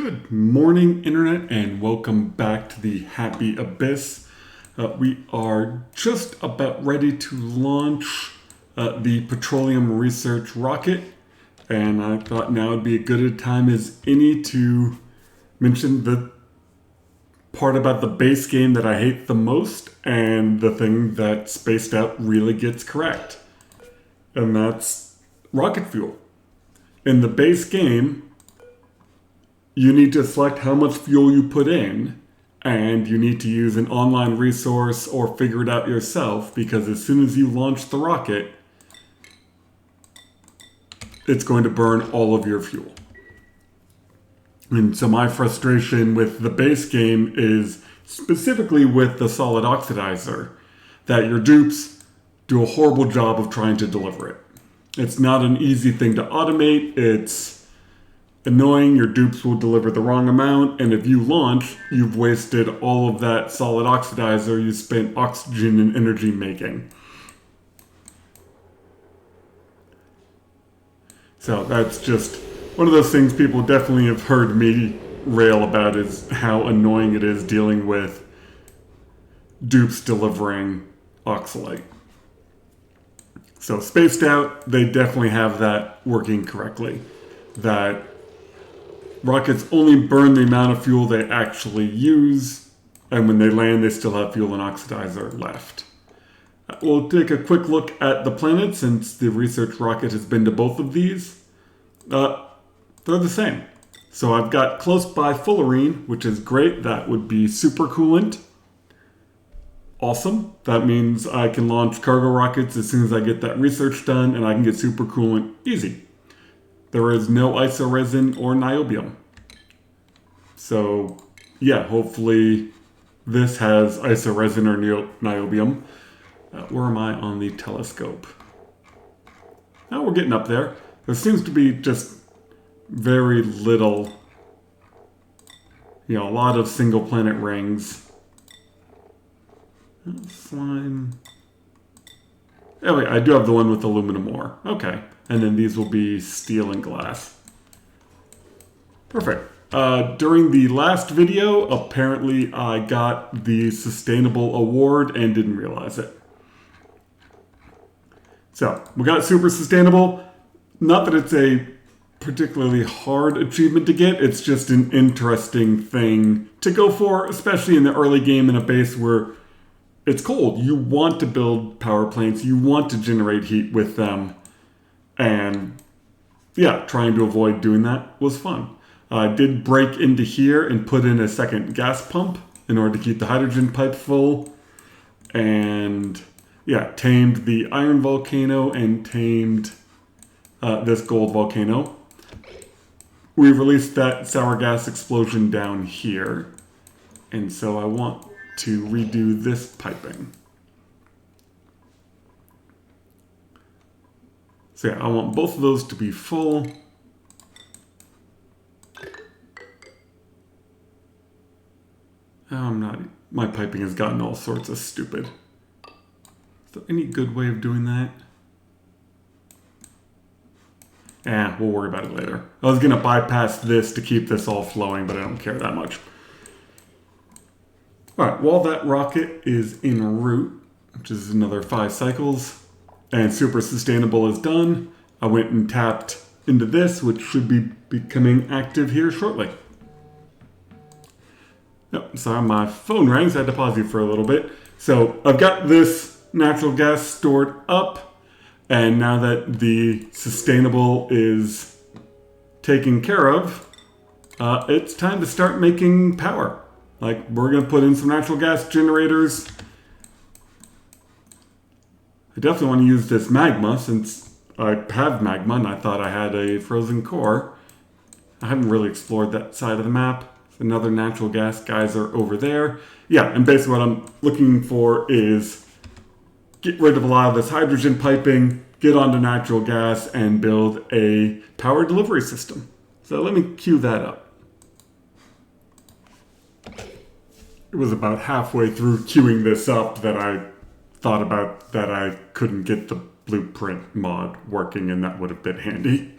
Good morning, Internet, and welcome back to the Happy Abyss. We are just about ready to launch the Petroleum Research Rocket, and I thought now would be as good a time as any to mention the part about the base game that I hate the most, and the thing that Spaced Out really gets correct. And that's rocket fuel. In the base game, you need to select how much fuel you put in, and you need to use an online resource or figure it out yourself, because as soon as you launch the rocket, it's going to burn all of your fuel. And so my frustration with the base game is specifically with the solid oxidizer, that your dupes do a horrible job of trying to deliver it. It's not an easy thing to automate. It's annoying. Your dupes will deliver the wrong amount, and if you launch, you've wasted all of that solid oxidizer you spent oxygen and energy making. So that's just one of those things people definitely have heard me rail about, is how annoying it is dealing with dupes delivering oxalite. So Spaced Out, they definitely have that working correctly. That rockets only burn the amount of fuel they actually use, and when they land, they still have fuel and oxidizer left. We'll take a quick look at the planet, since the research rocket has been to both of these. They're the same. So I've got close by fullerene, which is great. That would be supercoolant. Awesome. That means I can launch cargo rockets as soon as I get that research done, and I can get supercoolant easy. There is no isoresin or niobium. So, yeah, hopefully this has isoresin or niobium. Where am I on the telescope? Oh, we're getting up there. There seems to be just very little, a lot of single planet rings. Slime. Oh wait, I do have the one with aluminum ore. Okay. And then these will be steel and glass. Perfect. During the last video, apparently I got the Sustainable Award and didn't realize it. So, we got Super Sustainable. Not that it's a particularly hard achievement to get, it's just an interesting thing to go for, especially in the early game in a base where it's cold. You want to build power plants, you want to generate heat with them. And yeah, trying to avoid doing that was fun. I did break into here and put in a second gas pump in order to keep the hydrogen pipe full. And yeah, tamed the iron volcano and tamed this gold volcano. We released that sour gas explosion down here. And so I want to redo this piping. So yeah, I want both of those to be full. My piping has gotten all sorts of stupid. Is there any good way of doing that? We'll worry about it later. I was gonna bypass this to keep this all flowing, but I don't care that much. Alright, while that rocket is en route, which is another 5 cycles, and Super Sustainable is done, I went and tapped into this, which should be becoming active here shortly. Yep, sorry, my phone rang, so I had to pause you for a little bit. So I've got this natural gas stored up, and now that the Sustainable is taken care of, it's time to start making power. Like, we're going to put in some natural gas generators. I definitely want to use this magma, since I have magma and I thought I had a frozen core. I haven't really explored that side of the map. There's another natural gas geyser over there. Yeah, and basically what I'm looking for is get rid of a lot of this hydrogen piping, get onto natural gas, and build a power delivery system. So let me cue that up. It was about halfway through queuing this up that I thought about that I couldn't get the blueprint mod working, and that would have been handy.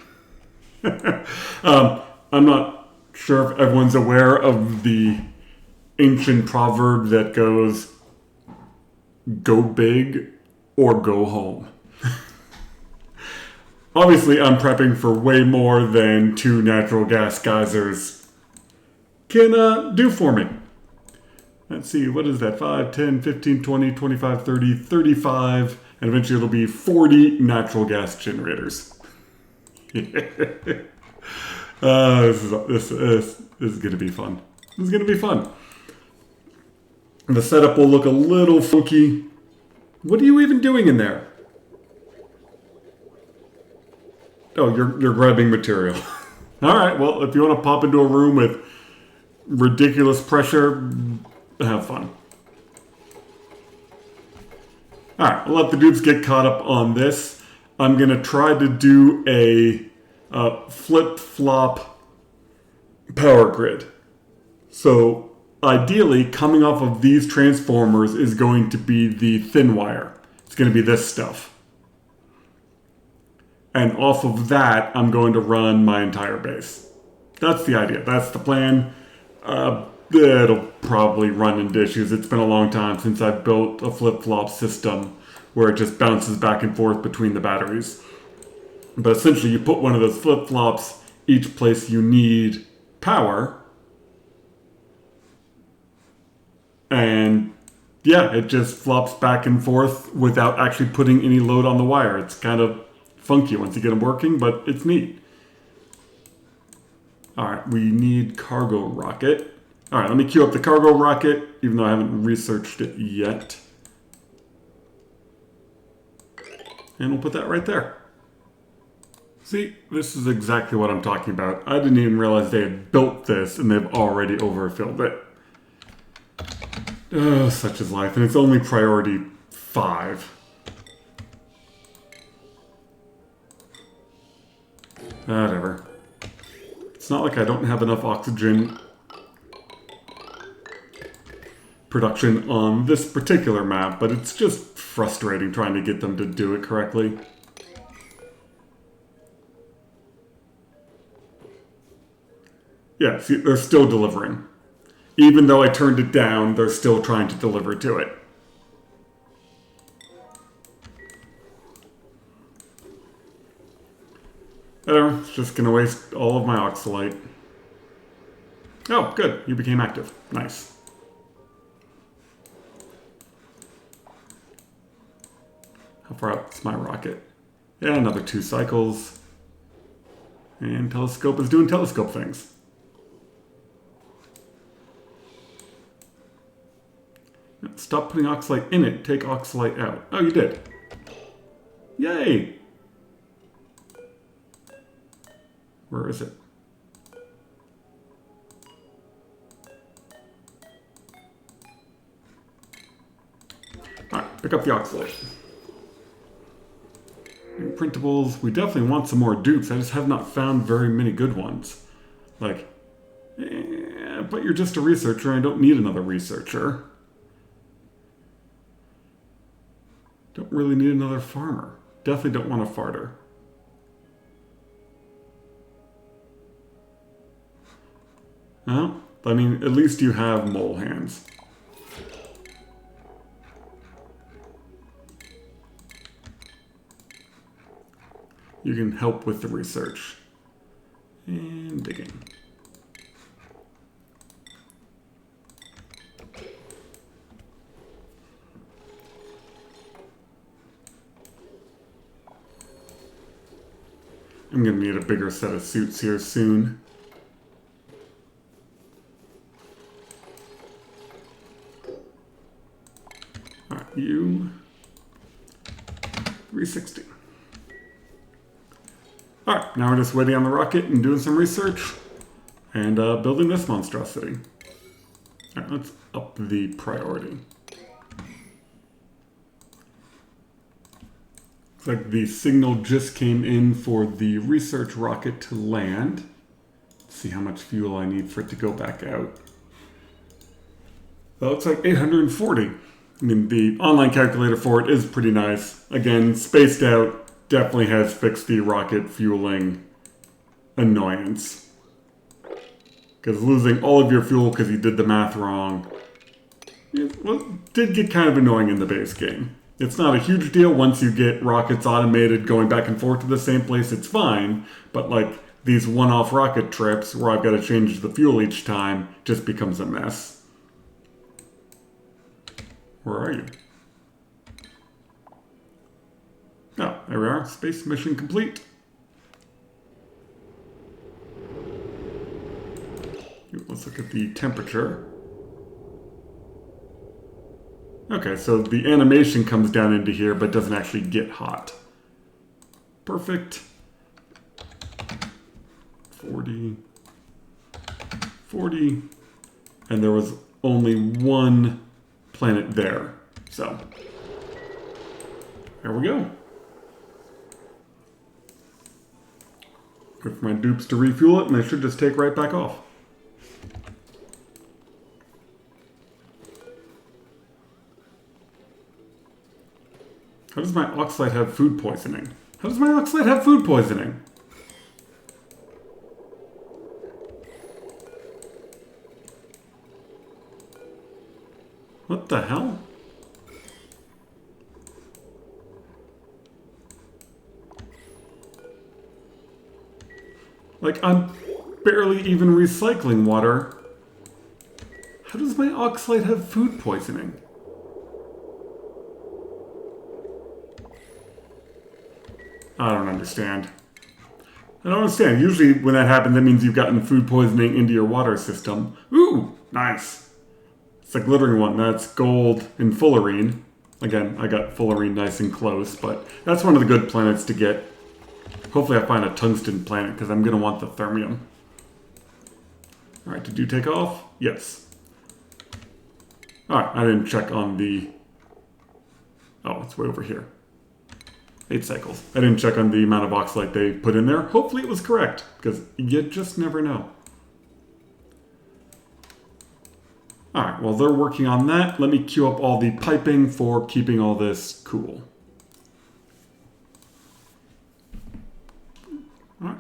I'm not sure if everyone's aware of the ancient proverb that goes, go big or go home. Obviously, I'm prepping for way more than 2 natural gas geysers can do for me. Let's see, what is that? 5, 10, 15, 20, 25, 30, 35, and eventually it'll be 40 natural gas generators. This is going to be fun. This is going to be fun. The setup will look a little funky. What are you even doing in there? Oh, you're grabbing material. All right, well, if you want to pop into a room with ridiculous pressure, have fun. All right, I'll let the dupes get caught up on this. I'm going to try to do a flip-flop power grid. So ideally, coming off of these transformers is going to be the thin wire. It's going to be this stuff. And off of that, I'm going to run my entire base. That's the idea. That's the plan. It'll probably run into issues. It's been a long time since I've built a flip-flop system where it just bounces back and forth between the batteries. But essentially, you put one of those flip-flops each place you need power. And yeah, it just flops back and forth without actually putting any load on the wire. It's kind of funky once you get them working, but it's neat. All right, we need cargo rocket. All right, let me queue up the cargo rocket, even though I haven't researched it yet. And we'll put that right there. See, this is exactly what I'm talking about. I didn't even realize they had built this and they've already overfilled it. Oh, such is life. And it's only priority 5. Whatever. It's not like I don't have enough oxygen production on this particular map, but it's just frustrating trying to get them to do it correctly. Yeah, see, they're still delivering. Even though I turned it down, they're still trying to deliver to it. Whatever, it's just gonna waste all of my oxalite. Oh, good, you became active. Nice. How far up is my rocket? Yeah, another 2 cycles. And telescope is doing telescope things. Stop putting oxalite in it. Take oxalite out. Oh, you did. Yay! Where is it? Alright, pick up the oxalite. Printables. We definitely want some more dupes. I just have not found very many good ones. Like, but you're just a researcher. I don't need another researcher. Don't really need another farmer. Definitely don't want a farter. Well, I mean, at least you have mole hands. You can help with the research. And digging. I'm going to need a bigger set of suits here soon. Alright, you... 360. Alright, now we're just waiting on the rocket and doing some research. And building this monstrosity. Alright, let's up the priority. Looks like the signal just came in for the research rocket to land. Let's see how much fuel I need for it to go back out. That looks like 840. I mean, the online calculator for it is pretty nice. Again, spaced out, definitely has fixed the rocket fueling annoyance. Because losing all of your fuel because you did the math wrong, did get kind of annoying in the base game. It's not a huge deal once you get rockets automated going back and forth to the same place, it's fine. But like these one-off rocket trips where I've got to change the fuel each time just becomes a mess. Where are you? Oh, there we are. Space mission complete. Let's look at the temperature. Okay, so the animation comes down into here, but doesn't actually get hot. Perfect. 40. 40. And there was only one planet there. So, there we go. Good for my dupes to refuel it, and they should just take right back off. How does my Oxlite have food poisoning? How does my Oxlite have food poisoning? What the hell? Like, I'm barely even recycling water. How does my Oxlite have food poisoning? I don't understand. I don't understand. Usually when that happens, that means you've gotten food poisoning into your water system. Ooh, nice. It's a glittering one. That's gold and fullerene. Again, I got fullerene nice and close, but that's one of the good planets to get. Hopefully I find a tungsten planet, because I'm going to want the thermium. Alright, did you take off? Yes. Alright, I didn't check on the... Oh, it's way over here. 8 cycles. I didn't check on the amount of Oxlite they put in there. Hopefully it was correct, because you just never know. Alright, well they're working on that. Let me queue up all the piping for keeping all this cool. Alright.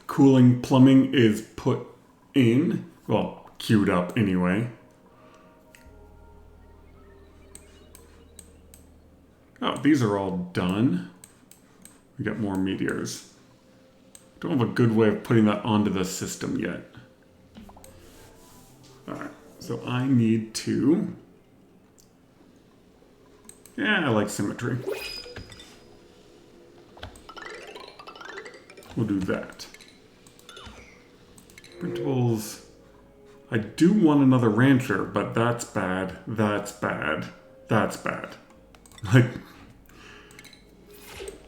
Cooling plumbing is put in. Well, queued up anyway. Oh, these are all done. We got more meteors. Don't have a good way of putting that onto the system yet. Alright, so I need to... Yeah, I like symmetry. We'll do that. Printables. I do want another rancher, but that's bad. That's bad. That's bad. Like...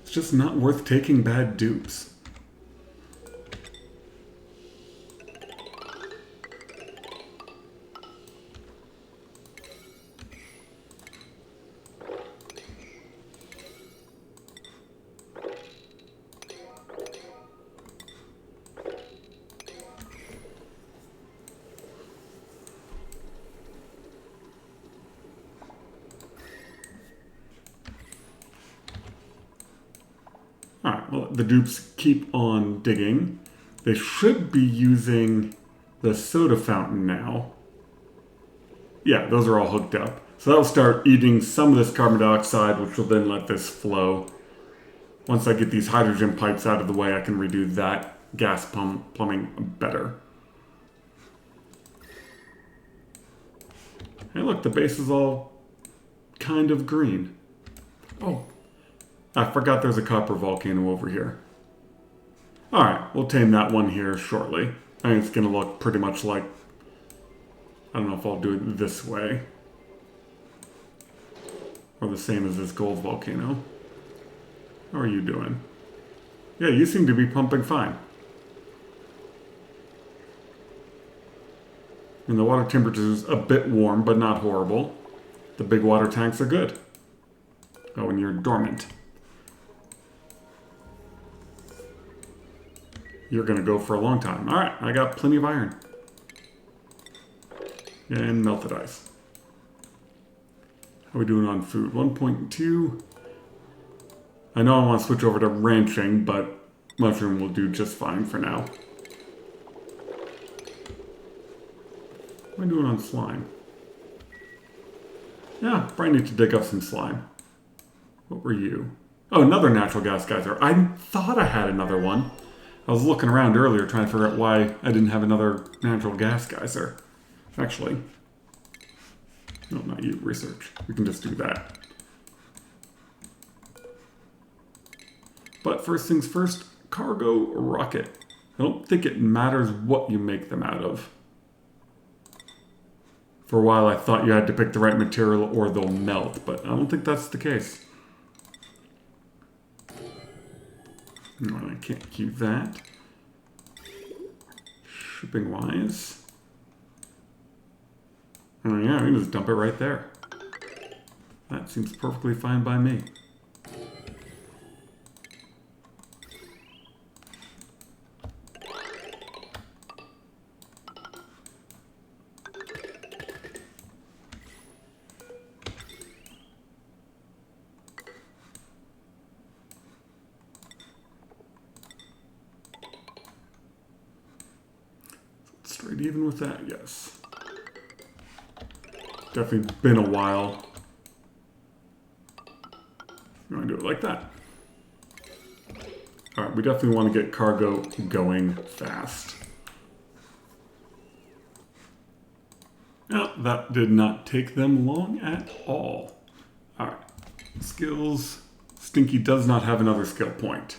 It's just not worth taking bad dupes. Alright, well, the dupes keep on digging. They should be using the soda fountain now. Yeah, those are all hooked up. So that'll start eating some of this carbon dioxide, which will then let this flow. Once I get these hydrogen pipes out of the way, I can redo that gas plumbing better. Hey, look, the base is all kind of green. Oh, I forgot there's a copper volcano over here. Alright, we'll tame that one here shortly. I think it's going to look pretty much like... I don't know if I'll do it this way. Or the same as this gold volcano. How are you doing? Yeah, you seem to be pumping fine. And the water temperature is a bit warm, but not horrible. The big water tanks are good. Oh, and you're dormant. You're going to go for a long time. Alright, I got plenty of iron. And melted ice. How are we doing on food? 1.2. I know I want to switch over to ranching, but mushroom will do just fine for now. What am I doing on slime? Yeah, probably need to dig up some slime. What were you? Oh, another natural gas geyser. I thought I had another one. I was looking around earlier trying to figure out why I didn't have another natural gas geyser. Actually, no, not you, research. We can just do that. But first things first, cargo rocket. I don't think it matters what you make them out of. For a while I thought you had to pick the right material or they'll melt, but I don't think that's the case. No, I can't queue that. Shipping wise. Oh yeah, we can just dump it right there. That seems perfectly fine by me. Straight even with that, yes. Definitely been a while. I'm gonna do it like that. Alright, we definitely want to get cargo going fast. No, that did not take them long at all. Alright, skills. Stinky does not have another skill point.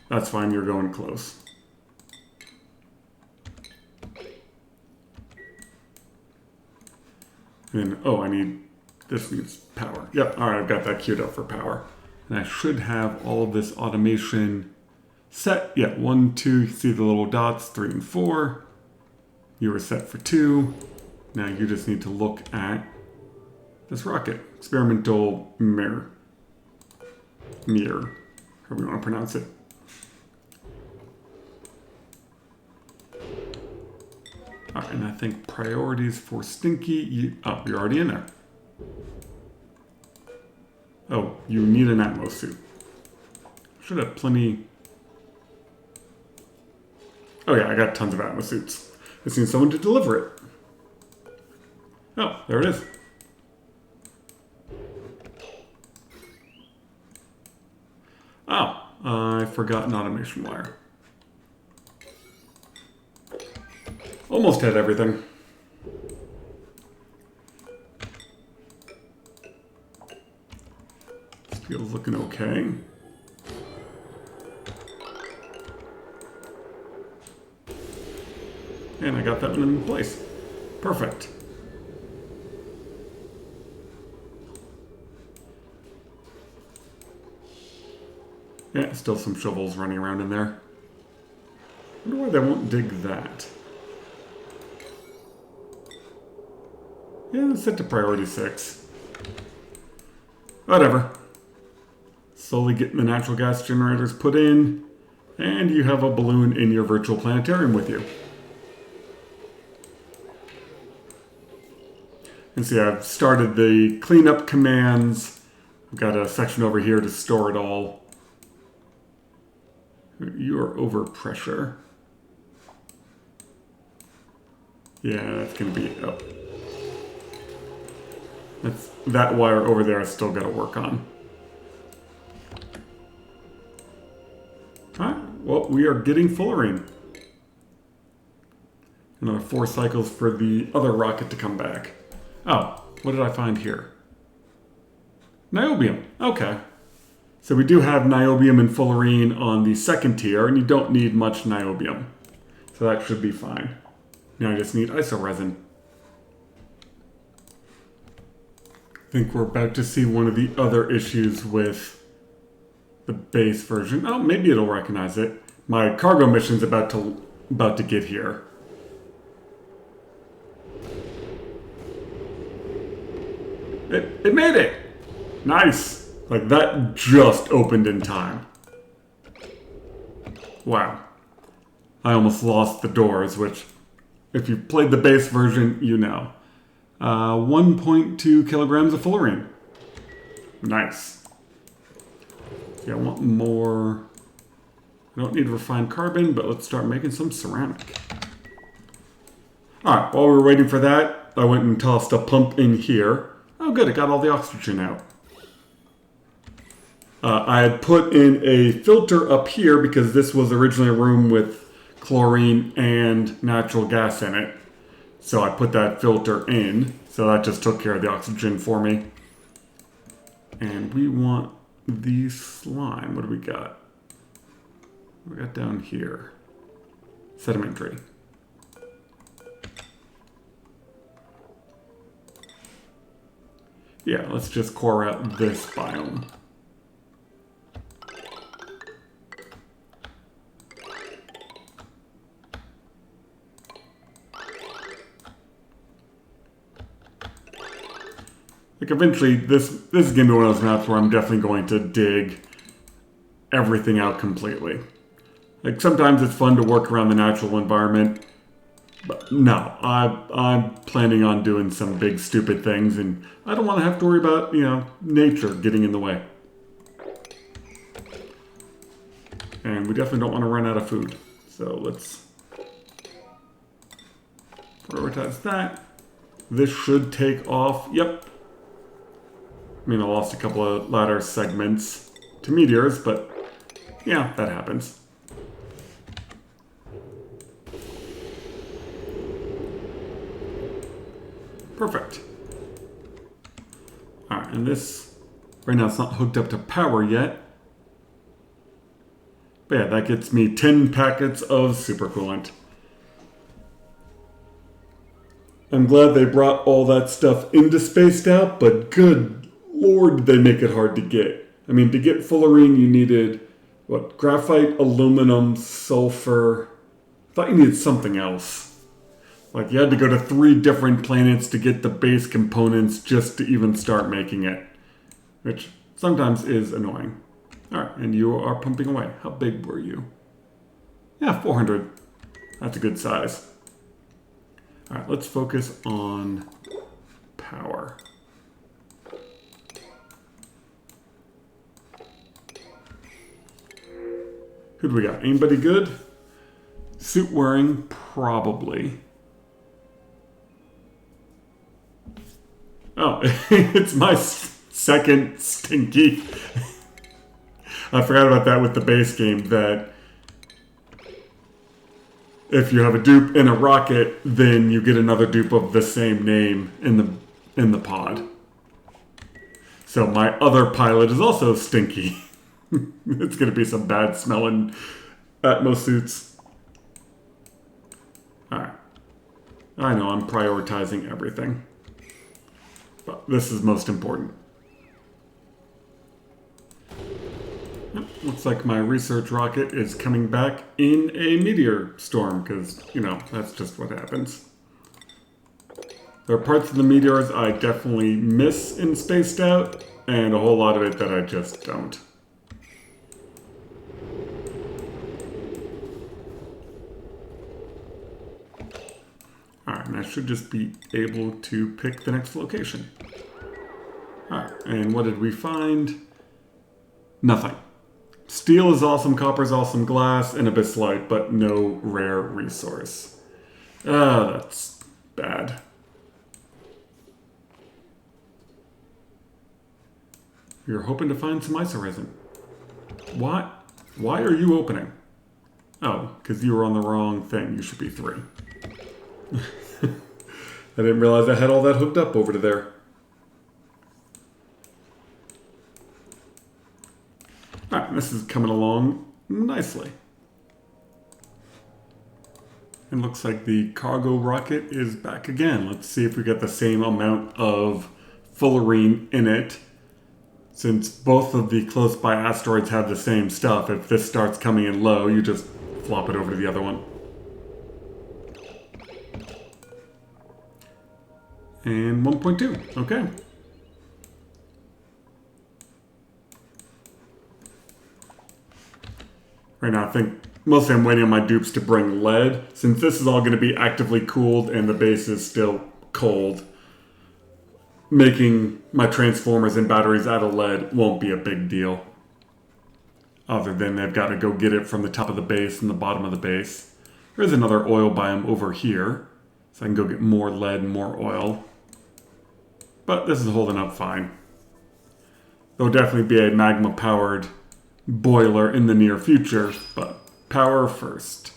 That's fine, you're going close. And, oh, I need, this needs power. Yep, all right, I've got that queued up for power. And I should have all of this automation set. Yeah, 1, 2, you see the little dots, 3 and 4. You were set for 2. Now you just need to look at this rocket. Experimental mirror. However you want to pronounce it. Alright, and I think priorities for Stinky, you're already in there. Oh, you need an Atmos suit. Should have plenty. Oh yeah, I got tons of Atmos suits. I just need someone to deliver it. Oh, there it is. Oh, I forgot an automation wire. Almost had everything. Steel's looking okay. And I got that one in place. Perfect. Yeah, still some shovels running around in there. I wonder why they won't dig that. Yeah, it's set to priority 6. Whatever. Slowly getting the natural gas generators put in, and you have a balloon in your virtual planetarium with you. And see, I've started the cleanup commands. I've got a section over here to store it all. You are over pressure. Yeah, that's going to be up. That wire over there I still got to work on. Alright, well, we are getting fullerene. Another 4 cycles for the other rocket to come back. Oh, what did I find here? Niobium. Okay. So we do have niobium and fullerene on the second tier, and you don't need much niobium. So that should be fine. Now I just need isoresin. I think we're about to see one of the other issues with the base version. Oh, maybe it'll recognize it. My cargo mission's about to get here. It made it! Nice! Like, that just opened in time. Wow. I almost lost the doors, which, if you've played the base version, you know. 1.2 kilograms of fullerene. Nice. Yeah, I want more. I don't need refined carbon, but let's start making some ceramic. Alright, while we were waiting for that, I went and tossed a pump in here. Oh good, it got all the oxygen out. I had put in a filter up here because this was originally a room with chlorine and natural gas in it. So I put that filter in, so that just took care of the oxygen for me. And we want the slime. What do we got? What do we got down here? Sedimentary. Yeah, let's just core out this biome. Like eventually, this is gonna be one of those maps where I'm definitely going to dig everything out completely. Like sometimes it's fun to work around the natural environment, but no, I'm planning on doing some big stupid things, and I don't want to have to worry about nature getting in the way. And we definitely don't want to run out of food, so let's prioritize that. This should take off. Yep. I mean, I lost a couple of ladder segments to meteors, but yeah, that happens. Perfect. Alright, and this, right now it's not hooked up to power yet. But yeah, that gets me 10 packets of supercoolant. I'm glad they brought all that stuff into Spaced Out, but good Lord, they make it hard to get. I mean, to get fullerene, you needed, what, graphite, aluminum, sulfur. I thought you needed something else. Like, you had to go to 3 different planets to get the base components just to even start making it. Which sometimes is annoying. Alright, and you are pumping away. How big were you? Yeah, 400. That's a good size. Alright, let's focus on power. Who do we got? Anybody good? Suit wearing, probably. Oh, it's my second Stinky. I forgot about that with the base game, that if you have a dupe in a rocket, then you get another dupe of the same name in the pod. So my other pilot is also Stinky. It's going to be some bad smelling Atmos suits. Alright. I know I'm prioritizing everything. But this is most important. Yep, looks like my research rocket is coming back in a meteor storm, because, that's just what happens. There are parts of the meteors I definitely miss in Spaced Out, and a whole lot of it that I just don't. Alright, and I should just be able to pick the next location. Alright, and what did we find? Nothing. Steel is awesome, copper is awesome, glass, and abyssite, but no rare resource. That's bad. You're hoping to find some isoresin. What? Why are you opening? Oh, because you were on the wrong thing. You should be 3. I didn't realize I had all that hooked up over to there. Alright, this is coming along nicely. It looks like the cargo rocket is back again. Let's see if we get the same amount of fullerene in it. Since both of the close by asteroids have the same stuff, if this starts coming in low, you just flop it over to the other one. And 1.2, okay. Right now I think mostly I'm waiting on my dupes to bring lead, since this is all going to be actively cooled and the base is still cold. Making my transformers and batteries out of lead won't be a big deal. Other than they've got to go get it from the top of the base and the bottom of the base. There's another oil biome over here. So I can go get more lead and more oil. But this is holding up fine. There'll definitely be a magma-powered boiler in the near future, but power first.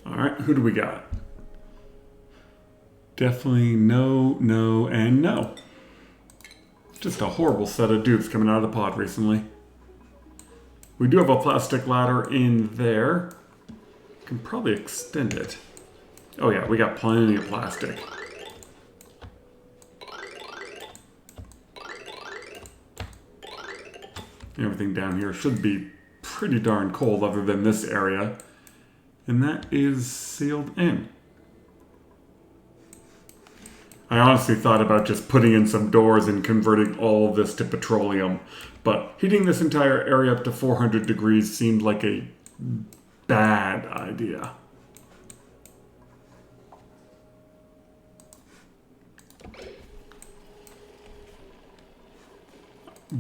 Alright, who do we got? Definitely no, no, and no. Just a horrible set of dupes coming out of the pod recently. We do have a plastic ladder in there. Can probably extend it. Oh yeah, we got plenty of plastic. Everything down here should be pretty darn cold other than this area. And that is sealed in. I honestly thought about just putting in some doors and converting all of this to petroleum, but heating this entire area up to 400 degrees seemed like a bad idea.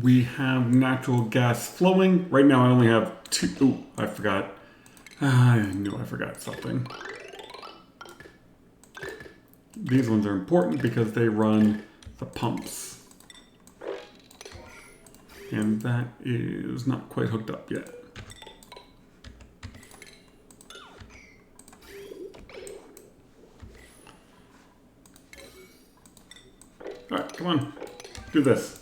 We have natural gas flowing. Right now I only have 2. Ooh, I forgot. I knew I forgot something. These ones are important because they run the pumps. And that is not quite hooked up yet. Alright, come on. Do this.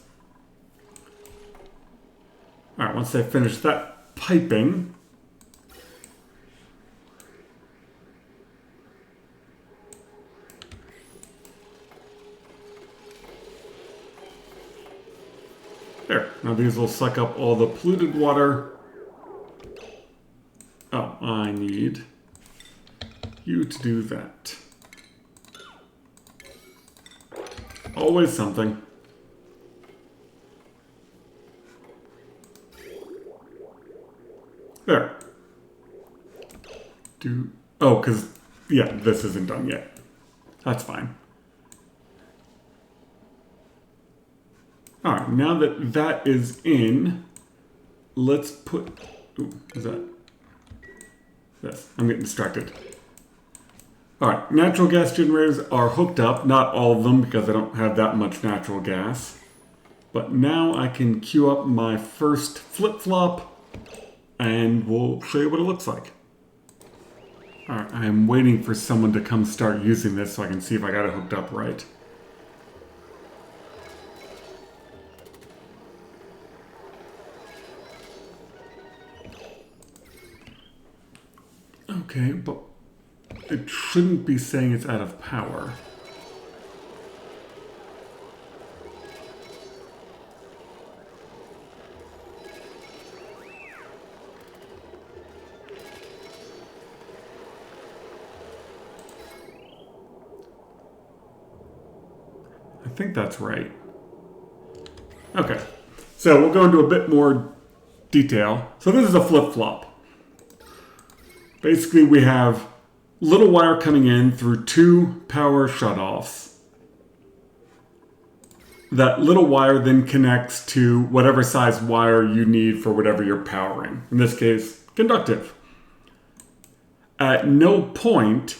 Alright, once I finish that piping, there. Now these will suck up all the polluted water. Oh, I need you to do that. Always something. There. Oh, because, yeah, this isn't done yet. That's fine. Alright, now that that is in, let's put... Ooh, is that... This. I'm getting distracted. Alright, natural gas generators are hooked up. Not all of them, because I don't have that much natural gas. But now I can queue up my first flip-flop, and we'll show you what it looks like. Alright, I'm waiting for someone to come start using this so I can see if I got it hooked up right. Okay, but it shouldn't be saying it's out of power. I think that's right. Okay, so we'll go into a bit more detail. So this is a flip-flop. Basically, we have little wire coming in through 2 power shutoffs. That little wire then connects to whatever size wire you need for whatever you're powering. In this case, conductive. At no point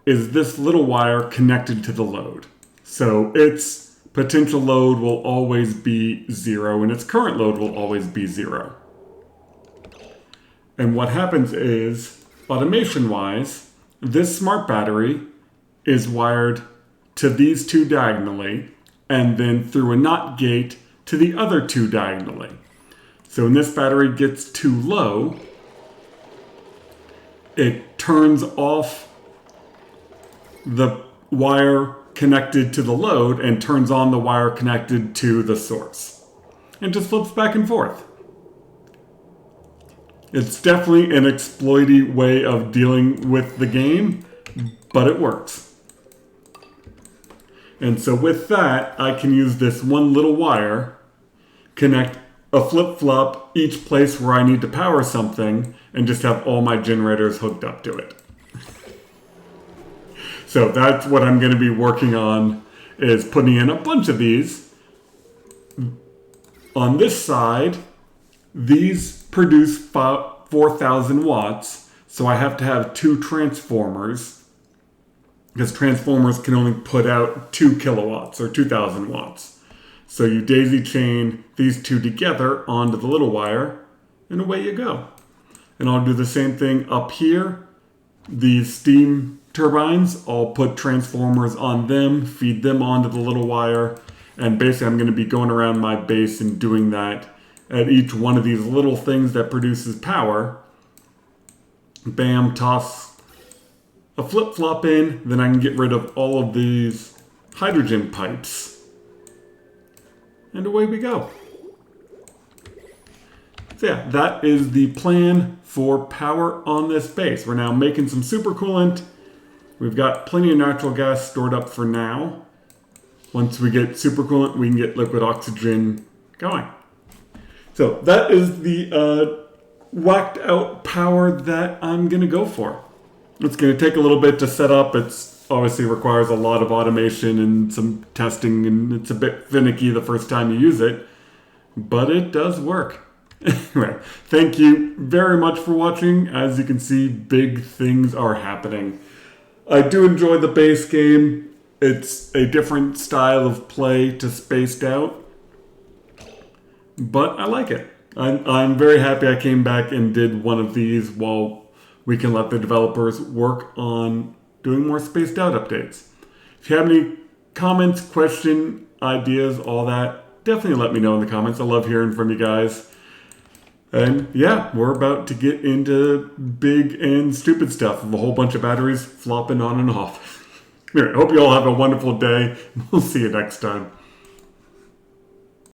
is this little wire connected to the load. So its potential load will always be 0 and its current load will always be 0. And what happens is, automation-wise, this smart battery is wired to these 2 diagonally, and then through a NOT gate to the other 2 diagonally. So when this battery gets too low, it turns off the wire connected to the load and turns on the wire connected to the source. And just flips back and forth. It's definitely an exploity way of dealing with the game, but it works. And so with that, I can use this one little wire, connect a flip-flop each place where I need to power something, and just have all my generators hooked up to it. So that's what I'm going to be working on, is putting in a bunch of these. On this side, these produce 4,000 watts, so I have to have 2 transformers. because transformers can only put out 2 kilowatts or 2,000 watts. So you daisy chain these two together onto the little wire, and away you go. And I'll do the same thing up here. These steam turbines, I'll put transformers on them, feed them onto the little wire, and basically I'm going to be going around my base and doing that at each one of these little things that produces power. Bam, toss a flip-flop in, then I can get rid of all of these hydrogen pipes. And away we go. So yeah, that is the plan for power on this base. We're now making some supercoolant. We've got plenty of natural gas stored up for now. Once we get supercoolant, we can get liquid oxygen going. So that is the whacked out power that I'm going to go for. It's going to take a little bit to set up. It's obviously requires a lot of automation and some testing, and it's a bit finicky the first time you use it, but it does work. Anyway, thank you very much for watching. As you can see, big things are happening. I do enjoy the base game. It's a different style of play to Spaced Out, but I like it. I'm very happy I came back and did one of these while we can let the developers work on doing more Spaced Out updates. If you have any comments, questions, ideas, all that, definitely let me know in the comments. I love hearing from you guys. And yeah, we're about to get into big and stupid stuff with a whole bunch of batteries flopping on and off. Anyway, I hope you all have a wonderful day. We'll see you next time.